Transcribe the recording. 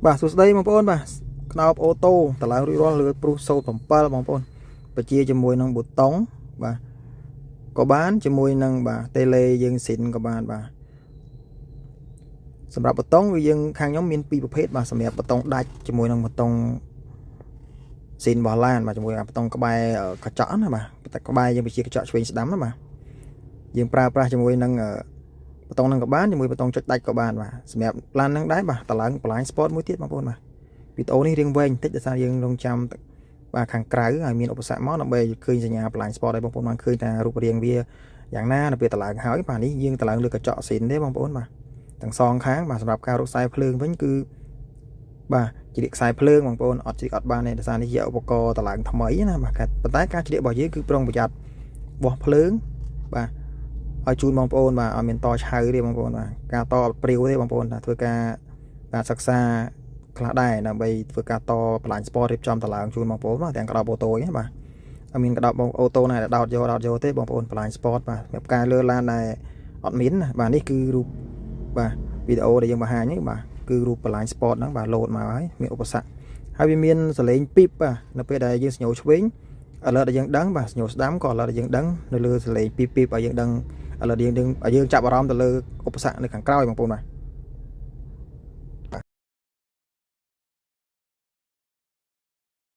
បាទសួស្តីបងប្អូនបាទក្តោបអូតូតឡើងរួចរាល់លើព្រុស07បងប្អូនបជាជាមួយនឹងប៊ូតុងបាទក៏បានជាមួយនឹងបាទតេឡេយើងស៊ីនក៏បានបាទសម្រាប់ប៊ូតុងវាយើងខាងខ្ញុំមានពីរប្រភេទបាទសម្រាប់ប៊ូតុងដាច់ជាមួយនឹងប៊ូតុងស៊ីនរបស់ឡានបាទជាមួយប៊ូតុងក្បែរកញ្ចក់ណាបាទក្បែរយើងជាកញ្ចក់ឆ្វេងស្ដាំណាបាទយើងប្រើប្រាស់ជាមួយនឹងប៊ូតុងនឹងក៏បានជាមួយប៊ូតុងចុចដាច់ក៏បានបាទសម្រាប់ឡាននឹងដែរបាទតឡើងបន្លាញ sport មួយទៀតបងប្អូនបាទវីដេអូនេះរៀងវែងបន្តិចដោយសារយើងរងចាំបាទខាងក្រៅហើយមានឧបសគ្គមកដើម្បីឃើញសញ្ញាបន្លាញ sport ឲ្យបងប្អូនបានឃើញថារូបរាងវាយ៉ាងណានៅពេលតឡើងហើយបាទនេះយើងតឡើងលើកញ្ចក់ស៊ីនទេបងប្អូនបាទទាំងសងខាងបាទសម្រាប់ការរកខ្សែភ្លើងវិញគឺបាទជ្រៀកខ្សែភ្លើងបងប្អូនអត់ជ្រៀកអត់បានទេដោយសារនេះជាឧបករណ៍តឡើងថ្មីណាបាទប៉ុន្តែការជ្រៀករបស់យើងគឺប្រុងប្រយ័ត្នបោះភ្លើងបាទឲ្យជូនបងប្អូនបាទឲ្យមានតឆៅទេបងប្អូនបាទការតព្រាវទេបងប្អូនថាធ្វើការបាទសិក្សាខ្លះដែរដើម្បីធ្វើការតបន្លាញ sport រៀបចំតឡើងជូនបងប្អូនបាទទាំងក្តោបអូតូហ្នឹងបាទអត់មានក្តោបអូតូណាដែលដោតយកទេបងប្អូនបន្លាញ sport បាទសម្រាប់ការលើឡានដែលអត់មានណាបាទនេះគឺរូបបាទវីដេអូដែលយើងបង្ហាញនេះបាទគឺរូបបន្លាញ sport ហ្នឹងបាទលោតមកហើយមានឧបសគ្គហើយវាមានសលេងពីបបាទនៅពេលដែលយើងស្ញូឆ្វេងឥឡូវដែលយើងដឹងបាទស្ញូស្ដាំក៏ឥឡូវដែលយើងដឹងនៅលើសលេងពីបឲ្យយើងដឹងឥឡូវយើងចាប់អារម្មណ៍ទៅលើឧបសគ្គនៅខាងក្រោយបងប្អូនបាទ